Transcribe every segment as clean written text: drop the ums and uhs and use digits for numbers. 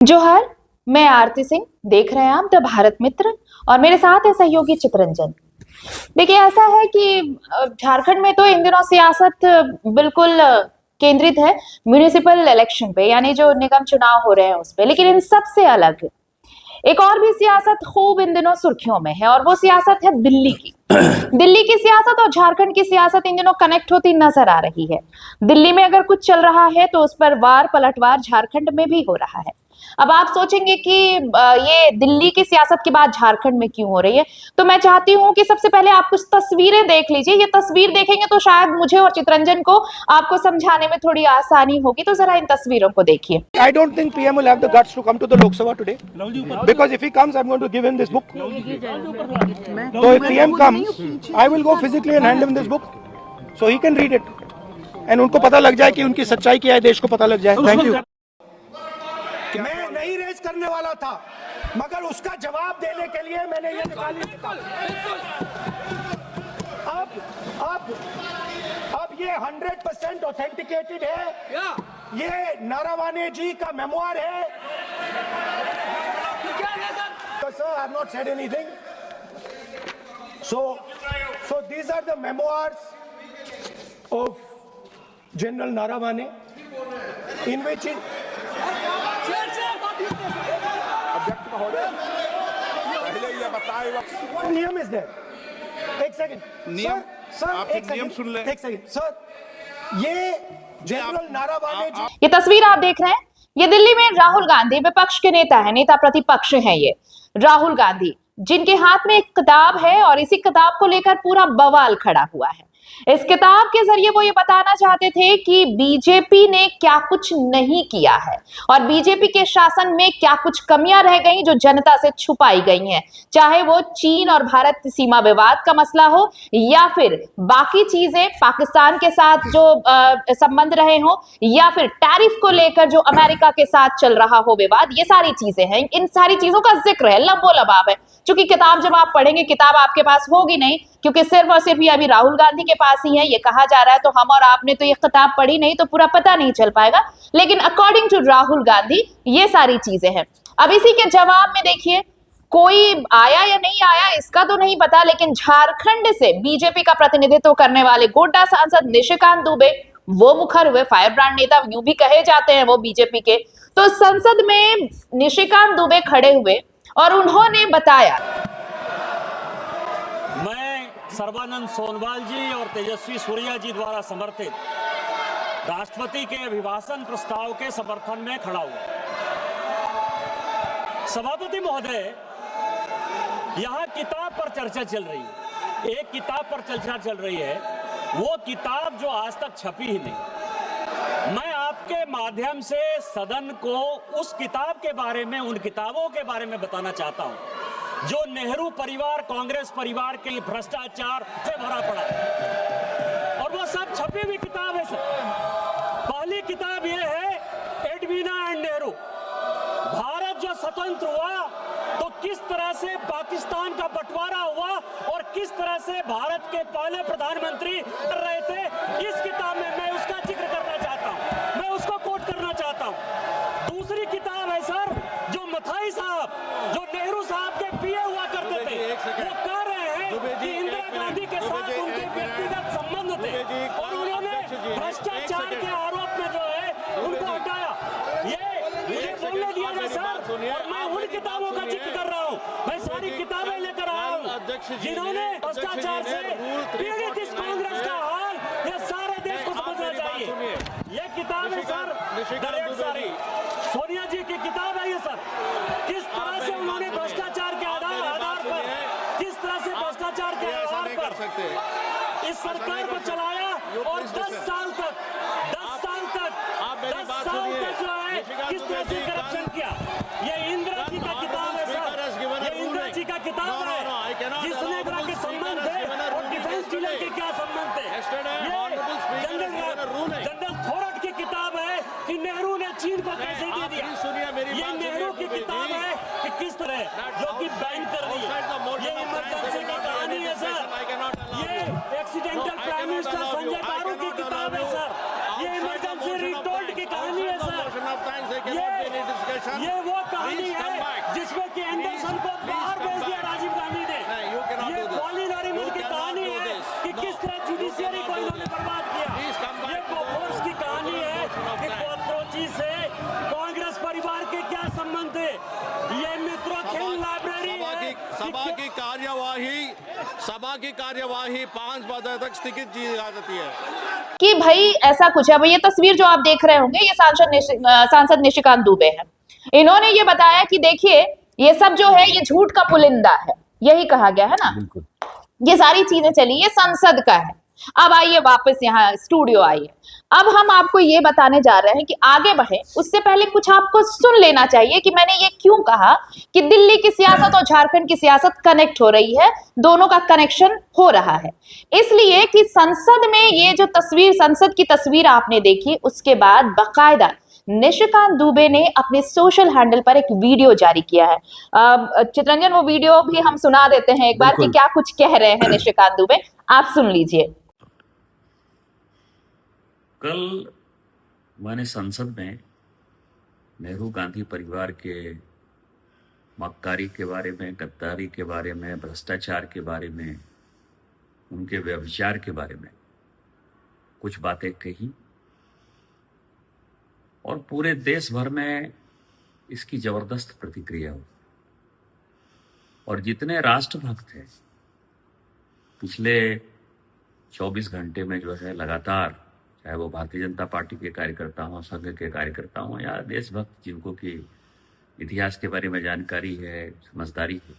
जोहार, मैं आरती सिंह। देख रहे हैं आप द भारत मित्र और मेरे साथ है सहयोगी चितरंजन। देखिए, ऐसा है कि झारखंड में तो इन दिनों सियासत बिल्कुल केंद्रित है म्युनिसिपल इलेक्शन पे, यानी जो निगम चुनाव हो रहे हैं उस पे। लेकिन इन सब से अलग एक और भी सियासत खूब इन दिनों सुर्खियों में है और वो सियासत है दिल्ली की। दिल्ली की सियासत और झारखंड की सियासत इन दिनों कनेक्ट होती नजर आ रही है। दिल्ली में अगर कुछ चल रहा है तो उस पर वार पलटवार झारखंड में भी हो रहा है। अब आप सोचेंगे कि ये दिल्ली की सियासत की बात झारखंड में क्यों हो रही है, तो मैं चाहती हूं कि सबसे पहले आप कुछ तस्वीरें देख लीजिए। ये तस्वीर देखेंगे तो शायद मुझे और चितरंजन को आपको समझाने में थोड़ी आसानी होगी। तो जरा इन तस्वीरों को देखिए। I don't think PM will have the guts to come to the Lok Sabha today, because if he comes, I'm going to give him this book. So if PM comes, I will go physically and hand him this book, so he can read it, and उनको पता लग जाए कि उनकी सच्चाई क्या है, देश को पता लग जाए। Thank you. मैं नहीं रेस करने वाला था, मगर उसका जवाब देने के लिए मैंने ये निकाली। अब ये 100% ऑथेंटिकेटेड है। ये नारावाने जी का मेमोयर है। Sir, I have not said anything. So these are the memoirs of General Narawane, in which नियम is there. एक सेकंड सर, एक सेकंड सुन ले। एक सेकंड सर, ये जनरल नारावाने जी। ये तस्वीर आप देख रहे हैं, ये दिल्ली में राहुल गांधी विपक्ष के नेता है, नेता प्रतिपक्ष हैं ये राहुल गांधी, जिनके हाथ में एक किताब है और इसी किताब को लेकर पूरा बवाल खड़ा हुआ है। इस किताब के जरिए वो ये बताना चाहते थे कि बीजेपी ने क्या कुछ नहीं किया है और बीजेपी के शासन में क्या कुछ कमियां रह गई जो जनता से छुपाई गई हैं, चाहे वो चीन और भारत सीमा विवाद का मसला हो या फिर बाकी चीजें पाकिस्तान के साथ जो संबंध रहे हो या फिर टैरिफ को लेकर जो अमेरिका के साथ चल रहा हो विवाद। ये सारी चीजें हैं, इन सारी चीजों का जिक्र है, लबोलबाब है। क्योंकि किताब जब आप पढ़ेंगे, किताब आपके पास होगी नहीं, क्योंकि सिर्फ और सिर्फ ये अभी राहुल गांधी के पास ही है, ये कहा जा रहा है। तो हम और आपने तो ये किताब पढ़ी नहीं, तो पूरा पता नहीं चल पाएगा। लेकिन अकॉर्डिंग टू राहुल गांधी ये सारी चीजें हैं। अब इसी के जवाब में देखिए, कोई आया या नहीं आया इसका तो नहीं पता, लेकिन झारखंड से बीजेपी का प्रतिनिधित्व करने वाले गोड्डा सांसद निशिकांत दुबे, वो मुखर हुए फायर ब्रांड नेता यूं भी कहे जाते हैं वो बीजेपी के। तो संसद में निशिकांत दुबे खड़े हुए और उन्होंने बताया, मैं सर्बानंद सोनवाल जी और तेजस्वी सूर्या जी द्वारा समर्थित राष्ट्रपति के अभिभाषण प्रस्ताव के समर्थन में खड़ा हुआ। सभापति महोदय, यहाँ किताब पर चर्चा चल रही है, एक किताब पर चर्चा चल रही है, वो किताब जो आज तक छपी ही नहीं। मैं आपके माध्यम से सदन को उस किताब के बारे में, उन किताबों के बारे में बताना चाहता हूं जो नेहरू परिवार, कांग्रेस परिवार के भ्रष्टाचार से भरा पड़ा है, और वो सब छपी हुई किताब है सर। पहली किताब ये है एडवीना एंड नेहरू। भारत जो स्वतंत्र हुआ तो किस तरह से पाकिस्तान का बंटवारा हुआ और किस तरह से भारत के पहले प्रधानमंत्री कर रहे थे, इस किताब में मैं उसका जिक्र करना चाहता हूं, मैं उसको कोट करना चाहता हूं। दूसरी किताब है सर, जो मथाई साहब, जो नेहरू साहब के पीए हुआ करते थे, वो कह रहे हैं कि इंदिरा गांधी के साथ उनके व्यक्तिगत संबंध थे और उन्होंने भ्रष्टाचार के आरोप में जो है उनको हटाया। ये मुझे बोलने दिया जाए सर, और मैं उन किताबों का जिक्र कर रहा हूँ। मैं सारी किताबें लेकर आया हूँ जिन्होंने भ्रष्टाचार से पीड़ित इस कांग्रेस का हाल ये सारे देश को समझना चाहिए। ये किताब है सर, सारी सोनिया जी की किताब है ये सर। किस तरह से उन्होंने भ्रष्टाचार के आधार पर, किस तरह से भ्रष्टाचार के आधार पर इस सरकार को चलाया और 10 साल तक जो है किस तरह से करप्शन किया। ये इंदिरा जी का किताब है सर, ये इंदिरा जी का किताब है, जिसने तरह के संबंध थे और डिफेंस डीलर के क्या संबंध थे। ये जनरल थोरट की किताब है कि नेहरू ने चीन को कैसे दे दिया। ये नेहरू की किताब है कि किस तरह जो कि बैन कर रही है। ये इमरजेंसी की कहानी है सर। ये एक्सीडेंटल प्राइम मिनिस्टर संजय बारू की किताब है सर। ये इमरजेंसी रिटोल्ड की कहानी है सर। ये conversation. ये वो कहानी Please come है back. जिसमें कि एंडरसन को Please बाहर come भेज दिया back. राजीव गांधी ने। नहीं, you cannot ये do this. कॉलिन हॉरीमन You की cannot कहानी do है this. कि No. किस तरह You जुडिशियरी cannot को do इन्होंने this. बर्बाद किया। Please come back ये to the बोफोर्स की कहानी है portion of कि time. कॉकरोची से कांग्रेस परिवार के क्या संबंध थे। ये मित्रोखेल लाइब्रेरी है सभा की कार्यवाही 5 बजे तक स्थगित की जाती है। कि भाई ऐसा कुछ है। भाई ये तस्वीर जो आप देख रहे होंगे ये सांसद निशिकांत दुबे है। इन्होंने ये बताया कि देखिए ये सब जो है ये झूठ का पुलिंदा है, यही कहा गया है ना। ये सारी चीजें चली, ये संसद का है। अब आइए वापस यहाँ स्टूडियो आइए। अब हम आपको ये बताने जा रहे हैं कि आगे बढ़े उससे पहले कुछ आपको सुन लेना चाहिए कि मैंने ये क्यों कहा कि दिल्ली की सियासत और झारखंड की सियासत कनेक्ट हो रही है, दोनों का कनेक्शन हो रहा है। इसलिए कि संसद में ये जो तस्वीर, संसद की तस्वीर आपने देखी, उसके बाद बाकायदा निशिकांत दुबे ने अपने सोशल हैंडल पर एक वीडियो जारी किया है। चित्रंजन वो वीडियो भी हम सुना देते हैं एक बार कि क्या कुछ कह रहे हैं निशिकांत दुबे, आप सुन लीजिए। कल मैंने संसद में नेहरू गांधी परिवार के मक्कारी के बारे में, गद्दारी के बारे में, भ्रष्टाचार के बारे में, उनके व्यभिचार के बारे में कुछ बातें कही और पूरे देश भर में इसकी जबरदस्त प्रतिक्रिया हुई। और जितने राष्ट्रभक्त हैं पिछले 24 घंटे में जो है लगातार, चाहे वो भारतीय जनता पार्टी के कार्यकर्ता हों, संघ के कार्यकर्ता हों या देशभक्त जिनको कि इतिहास के बारे में जानकारी है, समझदारी है,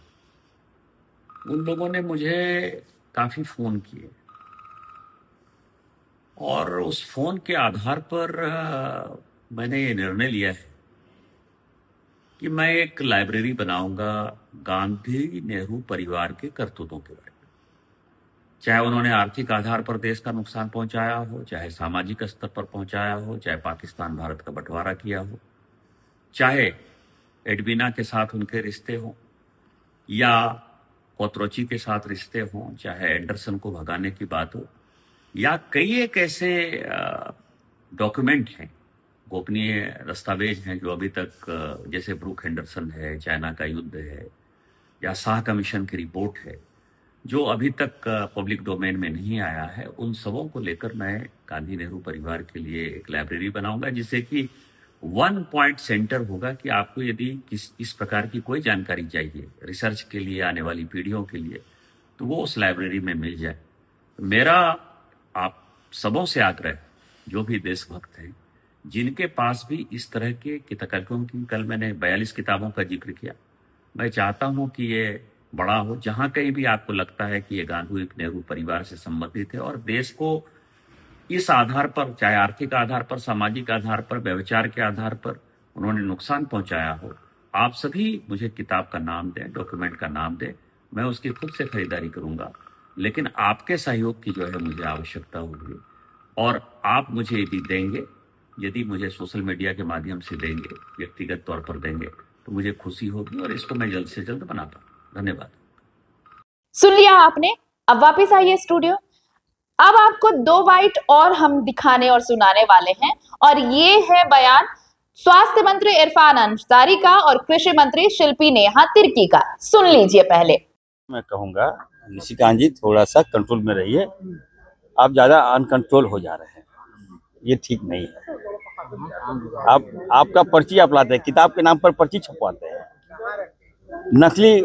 उन लोगों ने मुझे काफ़ी फ़ोन किए और उस फ़ोन के आधार पर मैंने ये निर्णय लिया है कि मैं एक लाइब्रेरी बनाऊंगा गांधी नेहरू परिवार के करतूतों के बारे में। चाहे उन्होंने आर्थिक आधार पर देश का नुकसान पहुंचाया हो, चाहे सामाजिक स्तर पर पहुंचाया हो, चाहे पाकिस्तान भारत का बंटवारा किया हो, चाहे एडवीना के साथ उनके रिश्ते हों या कोतरोची के साथ रिश्ते हों, चाहे एंडरसन को भगाने की बात हो, या कई एक ऐसे डॉक्यूमेंट हैं, गोपनीय दस्तावेज हैं जो अभी तक, जैसे ब्रूक हेंडरसन है, चाइना का युद्ध है, या शाह कमीशन की रिपोर्ट है, जो अभी तक पब्लिक डोमेन में नहीं आया है, उन सबों को लेकर मैं गांधी नेहरू परिवार के लिए एक लाइब्रेरी बनाऊंगा, जिससे कि 1 पॉइंट सेंटर होगा कि आपको यदि इस प्रकार की कोई जानकारी चाहिए रिसर्च के लिए, आने वाली पीढ़ियों के लिए, तो वो उस लाइब्रेरी में मिल जाए। मेरा आप सबों से आग्रह, जो भी देशभक्त हैं, जिनके पास भी इस तरह के किताबों की, कल मैंने 42 किताबों का जिक्र किया, मैं चाहता हूं कि ये बड़ा हो। जहां कहीं भी आपको लगता है कि ये गांधी नेहरू परिवार से संबंधित है और देश को इस आधार पर, चाहे आर्थिक आधार पर, सामाजिक आधार पर, व्यभिचार के आधार पर उन्होंने नुकसान पहुंचाया हो, आप सभी मुझे किताब का नाम दें, डॉक्यूमेंट का नाम दें, मैं उसकी खुद से खरीदारी करूंगा। लेकिन आपके सहयोग की जो है मुझे आवश्यकता होगी, और आप मुझे यदि देंगे, यदि मुझे सोशल मीडिया के माध्यम से देंगे, व्यक्तिगत तौर पर देंगे, तो मुझे खुशी होगी और इसको मैं जल्द से जल्द बना पाऊँ। धन्यवाद। सुन लिया आपने। अब वापस आइए स्टूडियो। अब आपको 2 बाइट और हम दिखाने और सुनाने वाले हैं, और ये है बयान स्वास्थ्य मंत्री इरफान अंसारी का और कृषि मंत्री शिल्पी नेहा तिर्की का। सुन लीजिए पहले। मैं कहूँगा निशिकांत जी थोड़ा सा कंट्रोल में रहिए, आप ज्यादा अनकंट्रोल हो जा रहे हैं, ये ठीक नहीं है। आपका पर्ची आप लाते हैं, किताब के नाम पर पर्ची छपवाते हैं, नकली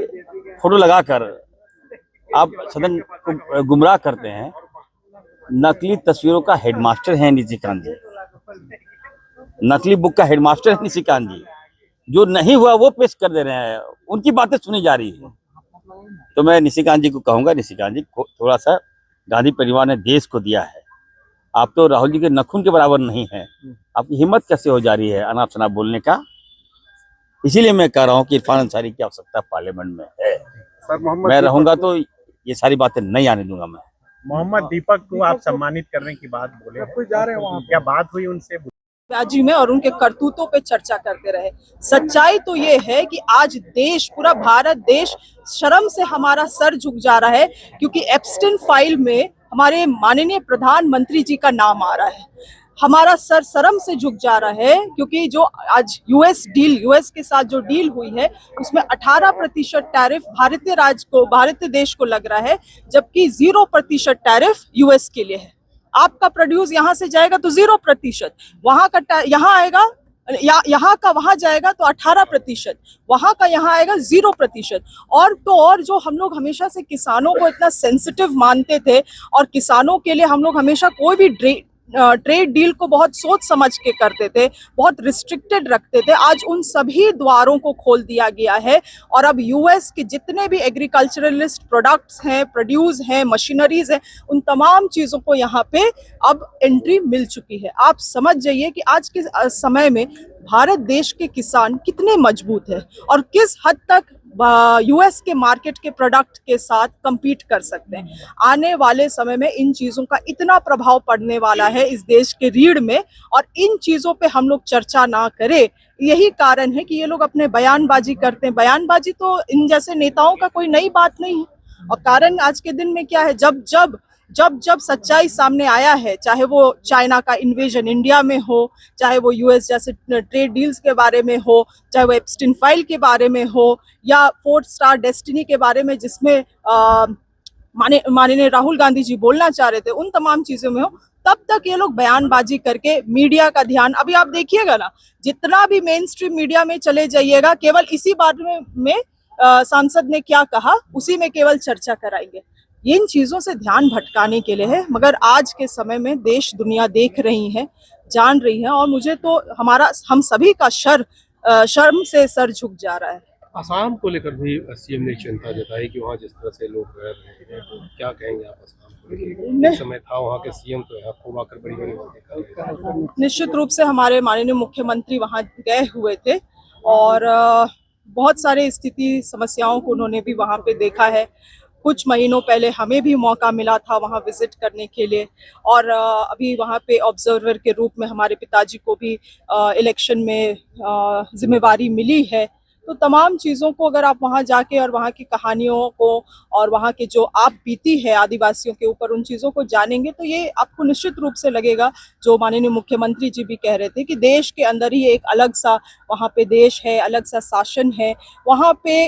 फोटो लगाकर आप सदन को गुमराह करते हैं। नकली तस्वीरों का हेडमास्टर है निशिकांत जी, नकली बुक का हेडमास्टर है निशिकांत जी। जो नहीं हुआ वो पेश कर दे रहे हैं, उनकी बातें सुनी जा रही है। तो मैं निशिकांत जी को कहूंगा, निशिकांत जी थोड़ा सा, गांधी परिवार ने देश को दिया है, आप तो राहुल जी के नखून के बराबर नहीं है, आपकी हिम्मत कैसे हो जा रही है अनाप शनाप बोलने का। इसीलिए मैं कह रहा हूँ कि इरफान अंसारी की आवश्यकता पार्लियामेंट में है। मैं रहूंगा तो ये सारी बातें नहीं आने दूंगा। मैं मोहम्मद दीपक को आप सम्मानित करने की बात बोले, क्या बात हुई उनसे राज्य में और उनके करतूतों पे चर्चा करते रहे। सच्चाई तो ये है कि आज देश, पूरा भारत देश शर्म से हमारा सर झुक जा रहा है, क्योंकि एप्स्टीन फाइल में हमारे माननीय प्रधानमंत्री जी का नाम आ रहा है। हमारा सर शर्म से झुक जा रहा है, क्योंकि जो आज यूएस के साथ जो डील हुई है उसमें 18% टैरिफ भारतीय देश को लग रहा है, जबकि 0% टैरिफ यूएस के लिए है। आपका प्रोड्यूस यहाँ से जाएगा तो 0%, वहां का यहाँ आएगा, यहाँ का वहां जाएगा तो 18%, वहां का यहाँ आएगा 0%। और जो हम लोग हमेशा से किसानों को इतना सेंसिटिव मानते थे और किसानों के लिए हम लोग हमेशा कोई भी ट्रेड डील को बहुत सोच समझ के करते थे, बहुत रिस्ट्रिक्टेड रखते थे, आज उन सभी द्वारों को खोल दिया गया है। और अब यूएस के जितने भी एग्रीकल्चरलिस्ट प्रोडक्ट्स हैं, प्रोड्यूस हैं, मशीनरीज हैं, उन तमाम चीज़ों को यहाँ पे अब एंट्री मिल चुकी है। आप समझ जाइए कि आज के समय में भारत देश के किसान कितने मजबूत है और किस हद तक यूएस के मार्केट के प्रोडक्ट के साथ compete कर सकते हैं। आने वाले समय में इन चीज़ों का इतना प्रभाव पड़ने वाला है इस देश के रीढ़ में, और इन चीज़ों पे हम लोग चर्चा ना करें, यही कारण है कि ये लोग अपने बयानबाजी करते हैं। बयानबाजी तो इन जैसे नेताओं का कोई नई बात नहीं है, और कारण आज के दिन में क्या है, जब सच्चाई सामने आया है, चाहे वो चाइना का इन्वेजन इंडिया में हो, चाहे वो यूएस जैसे ट्रेड डील्स के बारे में हो, चाहे वो एप्स्टीन फाइल के बारे में हो, या 4 स्टार डेस्टिनी के बारे में जिसमें माननीय राहुल गांधी जी बोलना चाह रहे थे, उन तमाम चीजों में हो, तब तक ये लोग बयानबाजी करके मीडिया का ध्यान, अभी आप देखिएगा ना, जितना भी मेन स्ट्रीम मीडिया में चले जाइएगा, केवल इसी बारे में सांसद ने क्या कहा उसी में केवल चर्चा कराएंगे। इन चीजों से ध्यान भटकाने के लिए है, मगर आज के समय में देश दुनिया देख रही है, जान रही है, और मुझे तो हम सभी का शर्म से सर झुक जा रहा है। आसाम को लेकर भी सीएम ने चिंता जताई कि वहाँ जिस तरह से लोग रह रहे हैं, तो क्या कहेंगे आप आसाम को लेकर? इस समय था वहाँ के सीएम तो यहाँ खूब आकर बड़ी बात। निश्चित रूप से हमारे माननीय मुख्यमंत्री वहाँ गए हुए थे और बहुत सारे स्थिति समस्याओं को उन्होंने भी वहाँ पे देखा है। कुछ महीनों पहले हमें भी मौका मिला था वहाँ विजिट करने के लिए, और अभी वहाँ पे ऑब्जर्वर के रूप में हमारे पिताजी को भी इलेक्शन में जिम्मेवारी मिली है। तो तमाम चीज़ों को अगर आप वहाँ जाके और वहाँ की कहानियों को और वहाँ के जो आप बीती है आदिवासियों के ऊपर, उन चीज़ों को जानेंगे तो ये आपको निश्चित रूप से लगेगा, जो माननीय मुख्यमंत्री जी भी कह रहे थे, कि देश के अंदर ही एक अलग सा वहाँ पे देश है, अलग सा शासन है। वहाँ पे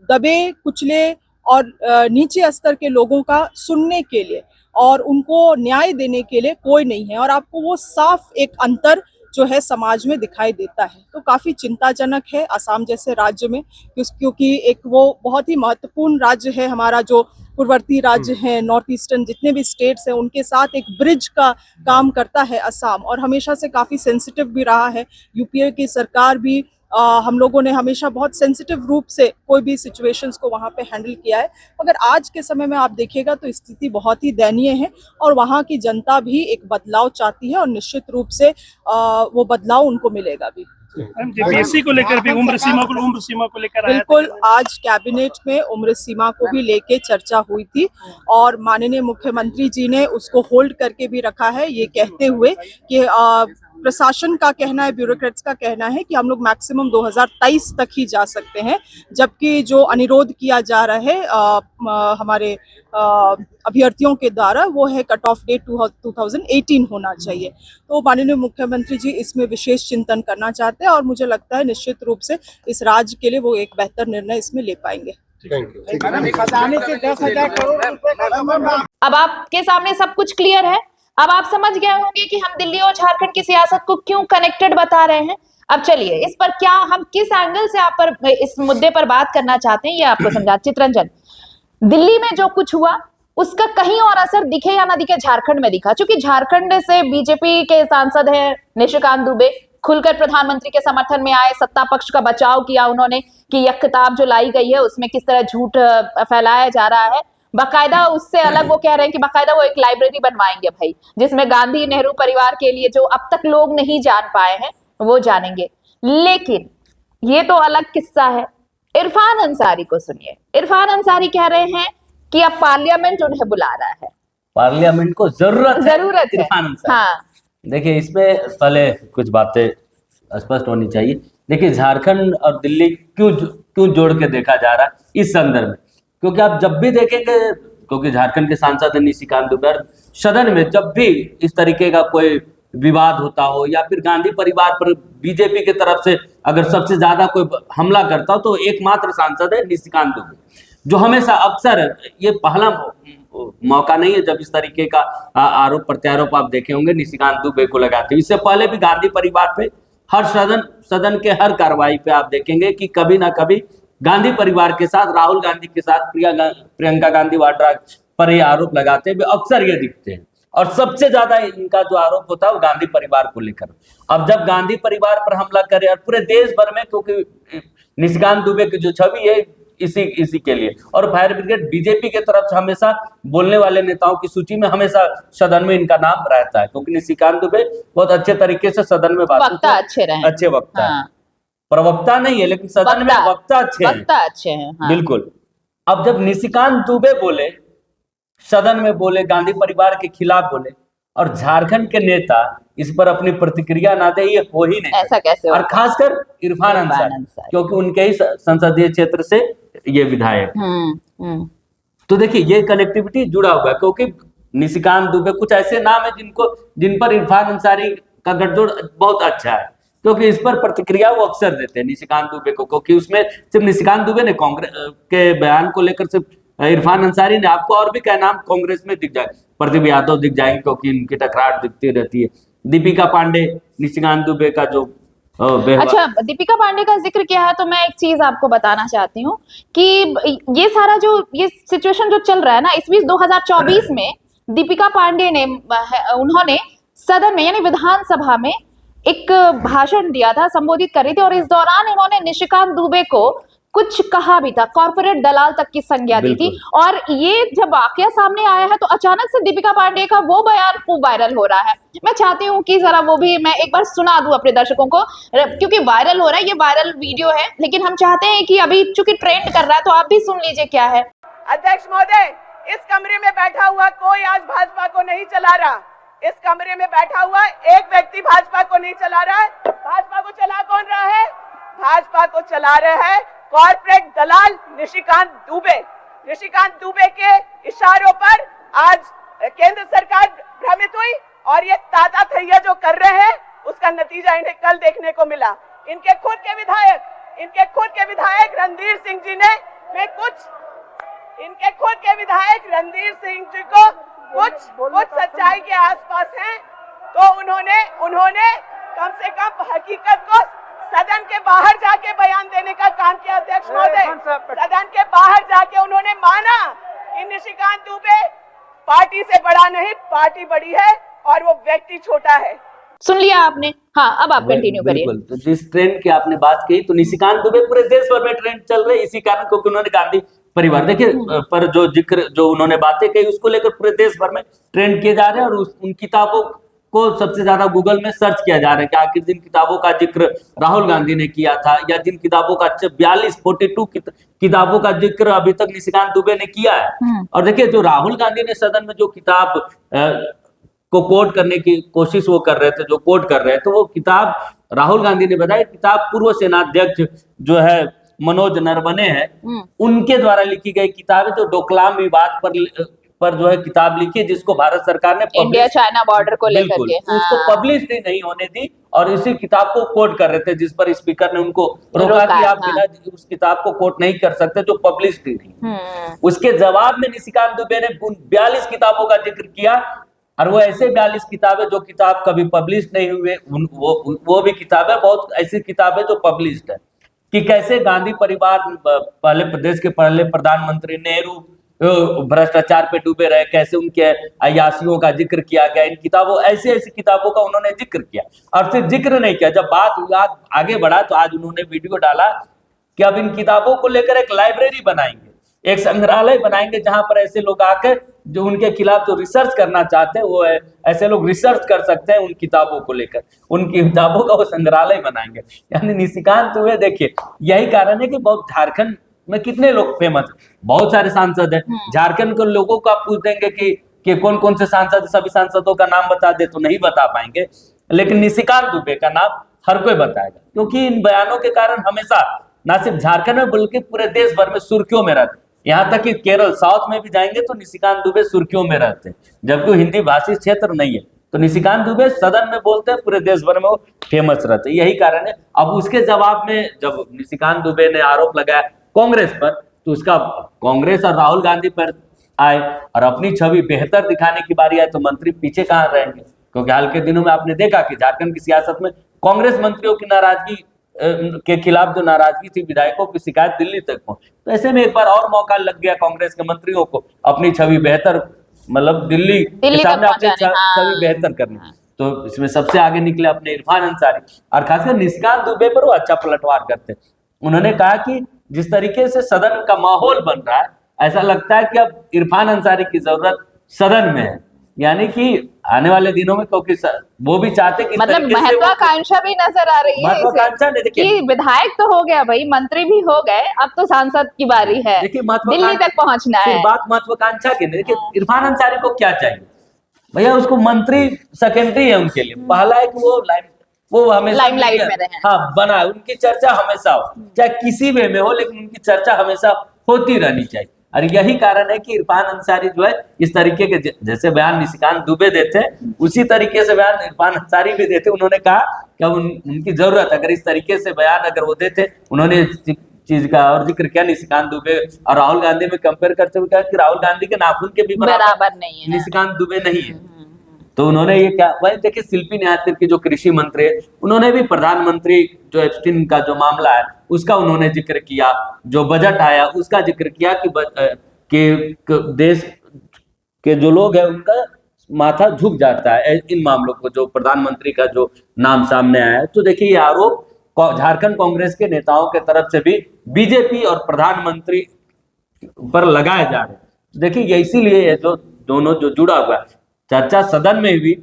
दबे कुचले और नीचे स्तर के लोगों का सुनने के लिए और उनको न्याय देने के लिए कोई नहीं है, और आपको वो साफ एक अंतर जो है समाज में दिखाई देता है। तो काफ़ी चिंताजनक है असम जैसे राज्य में, क्योंकि एक वो बहुत ही महत्वपूर्ण राज्य है हमारा, जो पूर्ववर्ती राज्य हैं, नॉर्थ ईस्टर्न जितने भी स्टेट्स हैं, उनके साथ एक ब्रिज का काम करता है असम, और हमेशा से काफ़ी सेंसिटिव भी रहा है। यूपीए की सरकार भी हम लोगों ने हमेशा बहुत सेंसिटिव रूप से कोई भी सिचुएशंस को वहाँ पे हैंडल किया है, मगर आज के समय में आप देखिएगा तो स्थिति बहुत ही दयनीय है, और वहाँ की जनता भी एक बदलाव चाहती है, और निश्चित रूप से वो बदलाव उनको मिलेगा भी। जेपीएससी को लेकर भी उम्र सीमा को लेकर बिल्कुल, आज कैबिनेट में उम्र सीमा को भी लेके चर्चा हुई थी, और माननीय मुख्यमंत्री जी ने उसको होल्ड करके भी रखा है, ये कहते हुए कि प्रशासन का कहना है, ब्यूरोक्रेट्स का कहना है कि हम लोग मैक्सिमम 2023 तक ही जा सकते हैं, जबकि जो अनुरोध किया जा रहा है हमारे अभ्यर्थियों के द्वारा वो है कट ऑफ डेट 2018 होना चाहिए। तो माननीय मुख्यमंत्री जी इसमें विशेष चिंतन करना चाहते हैं, और मुझे लगता है निश्चित रूप से इस राज्य के लिए वो एक बेहतर निर्णय इसमें ले पाएंगे। अब आपके सामने सब कुछ क्लियर है। अब आप समझ गए होंगे कि हम दिल्ली और झारखंड की सियासत को क्यों कनेक्टेड बता रहे हैं। अब चलिए इस पर क्या हम किस एंगल से आप पर इस मुद्दे पर बात करना चाहते हैं ये आपको समझा। चित्रंजन, दिल्ली में जो कुछ हुआ उसका कहीं और असर दिखे या ना दिखे, झारखंड में दिखा, क्योंकि झारखंड से बीजेपी के सांसद हैं निशिकांत दुबे, खुलकर प्रधानमंत्री के समर्थन में आए, सत्ता पक्ष का बचाव किया उन्होंने कि यह किताब जो लाई गई है उसमें किस तरह झूठ फैलाया जा रहा है। बाकायदा उससे अलग वो कह रहे हैं कि बाकायदा वो एक लाइब्रेरी बनवाएंगे भाई, जिसमें गांधी नेहरू परिवार के लिए जो अब तक लोग नहीं जान पाए हैं वो जानेंगे। लेकिन ये तो अलग किस्सा है। इरफान अंसारी को सुनिए। इरफान अंसारी कह रहे हैं कि अब पार्लियामेंट उन्हें बुला रहा है, पार्लियामेंट को जरूरत है इरफान अंसारी। हाँ, देखिए इसमें पहले कुछ बातें स्पष्ट होनी चाहिए। देखिए झारखंड और दिल्ली क्यों जोड़ के देखा जा रहा है इस संदर्भ में, क्योंकि आप जब भी देखेंगे, क्योंकि झारखंड के सांसद निशिकांत दुबे सदन में जब भी इस तरीके का कोई विवाद होता हो या फिर गांधी परिवार पर बीजेपी की तरफ से अगर सबसे ज्यादा कोई हमला करता हो तो एकमात्र सांसद है निशिकांत दुबे, जो हमेशा अक्सर, ये पहला मौका नहीं है जब इस तरीके का आरोप प्रत्यारोप आप देखे होंगे निशिकांत दुबे को लगाते हुए। इससे पहले भी गांधी परिवार पे हर सदन के हर कार्रवाई पे आप देखेंगे कि कभी ना कभी गांधी परिवार के साथ, राहुल गांधी के साथ प्रियंका गांधी वाड्रा पर ये आरोप लगाते हुए अक्सर ये दिखते हैं। और सबसे ज्यादा इनका जो आरोप होता है वो गांधी परिवार को लेकर। अब जब गांधी परिवार पर हमला करे और पूरे देश भर में, क्योंकि निशिकांत दुबे की जो छवि है इसी के लिए, और फायर ब्रिगेड बीजेपी के तरफ से हमेशा बोलने वाले नेताओं की सूची में हमेशा सदन में इनका नाम रहता है, क्योंकि निशिकांत दुबे बहुत अच्छे तरीके से सदन में वक्ता अच्छे वक्ता है। प्रवक्ता नहीं है लेकिन सदन में वक्ता अच्छे हैं। हाँ। बिल्कुल। अब जब निशिकांत दुबे बोले, सदन में बोले, गांधी परिवार के खिलाफ बोले, और झारखंड के नेता इस पर अपनी प्रतिक्रिया ना दे, ये हो ही नहीं, ऐसा कैसे और खासकर इरफान अंसारी, क्योंकि उनके ही संसदीय क्षेत्र से ये विधायक। तो देखिए ये कनेक्टिविटी जुड़ा हुआ है, क्योंकि निशिकांत दुबे, कुछ ऐसे नाम है जिन पर इरफान अंसारी का गठजोड़ बहुत अच्छा है, क्योंकि इस पर प्रतिक्रिया वो अक्सर देते हैं निशिकांत दुबे को, क्योंकि उसमें सिर्फ निशिकांत दुबे ने कांग्रेस के बयान को लेकर सिर्फ इरफान अंसारी ने, आपको और भी क्या नाम कांग्रेस में दिख जाए, प्रदीप यादव दिख जाएंगे क्योंकि इनकी टकरार दिखती रहती है, दीपिका पांडे, निशिकांत दुबे का जो अच्छा, दीपिका पांडे का जिक्र किया है तो मैं एक चीज आपको बताना चाहती हूँ कि ये सारा जो ये सिचुएशन जो चल रहा है ना, इस बीच 2024 में दीपिका पांडे ने, उन्होंने सदन में यानी विधानसभा में एक भाषण दिया था, संबोधित कर रही थी, और इस दौरान इन्होंने निशिकांत दुबे को कुछ कहा भी था, कॉर्पोरेट दलाल तक की संज्ञा दी थी। और ये जब वाकया सामने आया है तो अचानक से दीपिका पांडे का वो बयान खूब वायरल हो रहा है। मैं चाहती हूँ कि जरा वो भी मैं एक बार सुना दूं अपने दर्शकों को, क्योंकि वायरल हो रहा है, ये वायरल वीडियो है, लेकिन हम चाहते हैं कि अभी चूंकि ट्रेंड कर रहा है तो आप भी सुन लीजिए क्या है। अध्यक्ष महोदय, इस कमरे में बैठा हुआ कोई आज भाजपा को नहीं चला रहा। इस कमरे में बैठा हुआ एक व्यक्ति भाजपा को नहीं चला रहा है। भाजपा को चला कौन रहा है? भाजपा को चला रहा है कॉर्पोरेट दलाल निशिकांत दुबे। निशिकांत दुबे के इशारों पर आज केंद्र सरकार भ्रमित हुई, और ये ताता थैया जो कर रहे हैं उसका नतीजा इन्हें कल देखने को मिला। इनके खुद के विधायक रणधीर सिंह जी ने इनके खुद के विधायक रणधीर सिंह जी को कुछ सच्चाई के आसपास हैं, तो उन्होंने कम से कम हकीकत को सदन के बाहर जाके बयान देने का काम किया। अध्यक्ष महोदय, सदन के बाहर जाके उन्होंने माना कि निशिकांत दुबे पार्टी से बड़ा नहीं, पार्टी बड़ी है और वो व्यक्ति छोटा है। सुन लिया आपने? हाँ, अब आप कंटिन्यू करिए। तो जिस ट्रेंड की आपने बात की, तो निशिकांत दुबे पूरे देश भर में ट्रेंड चल रहे इसी कारण, क्योंकि उन्होंने गांधी परिवार, देखिए पर जो उन्होंने बातें कही उसको लेकर पूरे देश भर में ट्रेंड किए जा रहे हैं, और उन किताबों को सबसे ज्यादा गूगल में सर्च किया जा रहा है कि आखिर जिन किताबों का जिक्र राहुल गांधी ने किया था, या जिन किताबों का 42 किताबों का जिक्र अभी तक निशिकांत दुबे ने किया है। और देखिए जो राहुल गांधी ने सदन में जो किताब को कोट करने की कोशिश वो कर रहे थे, जो कोट कर रहे थे, वो किताब राहुल गांधी ने बताया किताब पूर्व सेनाध्यक्ष जो है मनोज नरवणे है, उनके द्वारा लिखी गई किताब है, जो डोकलाम विवाद पर जो है किताब लिखी है, जिसको भारत सरकार ने इंडिया चाइना बॉर्डर को लेकर के उसको पब्लिश नहीं होने दी, और इसी किताब को कोट कर रहे थे, जिस पर स्पीकर ने उनको रोका कि आप बिना उस किताब को कोट नहीं कर सकते जो पब्लिश नहीं। उसके जवाब में निशिकांत दुबे ने 42 किताबों का जिक्र किया, और वो ऐसे 42 किताबें जो किताब कभी पब्लिश नहीं हुए, वो भी किताबें, बहुत ऐसी किताबें जो पब्लिश्ड है, कि कैसे गांधी परिवार पहले प्रदेश के पहले प्रधानमंत्री नेहरू भ्रष्टाचार पे डूबे रहे, कैसे उनके अयाशियों का जिक्र किया गया। इन किताबों ऐसी किताबों का उन्होंने जिक्र किया, और सिर्फ जिक्र नहीं किया, जब बात आगे बढ़ा तो आज उन्होंने वीडियो डाला कि अब इन किताबों को लेकर एक लाइब्रेरी बनाएंगे, एक संग्रहालय बनाएंगे, जहां पर ऐसे लोग आकर जो उनके खिलाफ जो रिसर्च करना चाहते हैं, वो ऐसे लोग रिसर्च कर सकते हैं उन किताबों को लेकर, उन किताबों का वो संग्रहालय बनाएंगे। यानी निशिकांत दुबे, देखिए यही कारण है कि बहुत झारखंड में कितने लोग फेमस, बहुत सारे सांसद हैं, झारखंड के लोगों को आप पूछ देंगे कि कौन कौन से सांसद, सभी सांसदों का नाम बता दे तो नहीं बता पाएंगे, लेकिन निशिकांत दुबे का नाम हर कोई बताएगा, क्योंकि इन बयानों के कारण हमेशा ना सिर्फ झारखंड में बल्कि पूरे देश भर में सुर्खियों में रहते। यहाँ तक कि केरल, साउथ में भी जाएंगे तो निशिकांत दुबे सुर्खियों में रहते हैं, जबकि हिंदी भाषी क्षेत्र नहीं है। तो निशिकांत दुबे सदन में बोलते हैं, पूरे देश भर में वो फेमस रहते हैं। यही कारण है। अब उसके जवाब में जब निशिकांत दुबे ने आरोप लगाया कांग्रेस पर, तो उसका कांग्रेस और राहुल गांधी पर आए और अपनी छवि बेहतर दिखाने की बारी आए तो मंत्री पीछे कहाँ रहेंगे? क्योंकि हाल के दिनों में आपने देखा कि झारखंड की सियासत में कांग्रेस मंत्रियों की नाराजगी के खिलाफ जो नाराजगी थी, विधायकों की शिकायत दिल्ली तक पहुंची। तो ऐसे में एक बार और मौका लग गया कांग्रेस के मंत्रियों को अपनी छवि बेहतर, मतलब दिल्ली के सामने अपनी छवि बेहतर करनी। तो इसमें सबसे आगे निकले अपने इरफान अंसारी, और खासकर निशिकांत दुबे पर वो अच्छा पलटवार करते। उन्होंने कहा कि जिस तरीके से सदन का माहौल बन रहा है, ऐसा लगता है कि अब इरफान अंसारी की जरूरत सदन में है। यानी कि आने वाले दिनों में, क्योंकि वो भी चाहते कि मतलब महत्वाकांक्षा भी नजर आ रही है महत्वाकांक्षा कि विधायक तो हो गया भाई, मंत्री भी हो गए, अब तो सांसद की बारी है, दिल्ली तक पहुंचना है। बात महत्वाकांक्षा की नहीं। देखिए इरफान अंसारी को क्या चाहिए भैया, उसको मंत्री सेकेंडरी है उनके लिए। पहला है कि वो हमेशा लाइमलाइट में रहे, हाँ बना, उनकी चर्चा हमेशा हो, चाहे किसी वे में हो, लेकिन उनकी चर्चा हमेशा होती रहनी चाहिए। और यही कारण है कि इरफान अंसारी जो है इस तरीके के, जैसे बयान निशिकांत दुबे देते हैं उसी तरीके से बयान इरफान अंसारी भी देते। उन्होंने कहा कि उनकी जरूरत, अगर इस तरीके से बयान अगर वो देते, उन्होंने चीज का और जिक्र किया निशिकांत दुबे और राहुल गांधी में कंपेयर करते हुए कहा कि राहुल गांधी के नाखून के भी बराबर नहीं है, निशिकांत दुबे नहीं है। तो उन्होंने ये क्या, वही देखिए शिल्पी निहालकर की जो कृषि मंत्री है, उन्होंने भी प्रधानमंत्री जो एप्स्टीन का जो मामला है उसका उन्होंने जिक्र किया, जो बजट आया उसका जिक्र किया कि देश के जो लोग हैं उनका माथा झुक जाता है इन मामलों को, जो प्रधानमंत्री का जो नाम सामने आया है। तो देखिए ये आरोप झारखंड कांग्रेस के नेताओं के तरफ से भी बीजेपी और प्रधानमंत्री पर लगाए जा रहे हैं। तो देखिए ये इसीलिए है जो दोनों जो जुड़ा हुआ है, चर्चा सदन में हुई,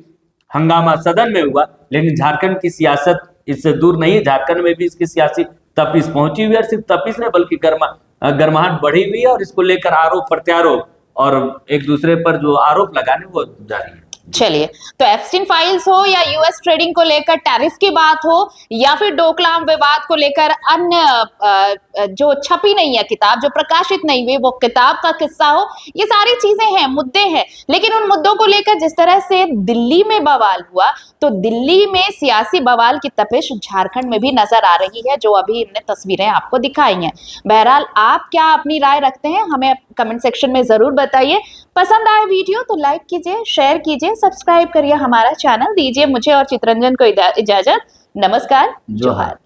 हंगामा सदन में हुआ, लेकिन झारखंड की सियासत इससे दूर नहीं है। झारखंड में भी इसकी सियासी तपिश पहुंची हुई है, और सिर्फ तपिश नहीं बल्कि गर्माहट बढ़ी हुई है, और इसको लेकर आरोप प्रत्यारोप और एक दूसरे पर जो आरोप लगाने वो जारी है। चलिए, तो एप्स्टीन फाइल्स हो या यूएस ट्रेडिंग को लेकर टैरिफ की बात हो या फिर डोकलाम विवाद को लेकर अन्य जो छपी नहीं है किताब, जो प्रकाशित नहीं हुई वो किताब का किस्सा हो, ये सारी चीजें हैं, मुद्दे हैं। लेकिन उन मुद्दों को लेकर जिस तरह से दिल्ली में बवाल हुआ, तो दिल्ली में सियासी बवाल की तपिश झारखंड में भी नजर आ रही है, जो अभी हमने तस्वीरें आपको दिखाई हैं। बहरहाल आप क्या अपनी राय रखते हैं हमें कमेंट सेक्शन में जरूर बताइए। पसंद आए वीडियो तो लाइक कीजिए, शेयर कीजिए, सब्सक्राइब करिए हमारा चैनल। दीजिए मुझे और चितरंजन को इजाजत। नमस्कार, जोहार।